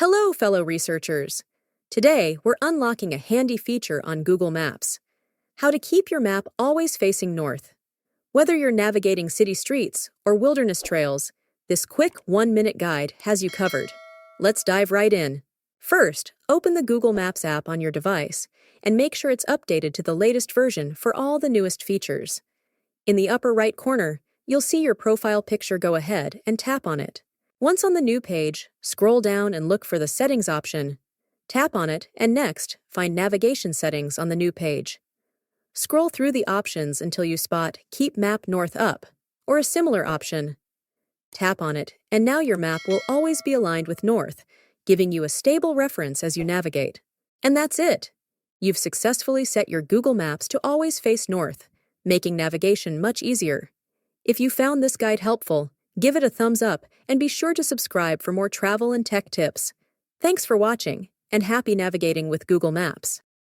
Hello, fellow researchers. Today, we're unlocking a handy feature on Google Maps: how to keep your map always facing north. Whether you're navigating city streets or wilderness trails, this quick 1-minute guide has you covered. Let's dive right in. First, open the Google Maps app on your device and make sure it's updated to the latest version for all the newest features. In the upper right corner, you'll see your profile picture. Go ahead and tap on it. Once on the new page, scroll down and look for the Settings option. Tap on it, and next, find Navigation Settings on the new page. Scroll through the options until you spot Keep Map North Up, or a similar option. Tap on it, and now your map will always be aligned with north, giving you a stable reference as you navigate. And that's it! You've successfully set your Google Maps to always face north, making navigation much easier. If you found this guide helpful, give it a thumbs up and be sure to subscribe for more travel and tech tips. Thanks for watching, and happy navigating with Google Maps.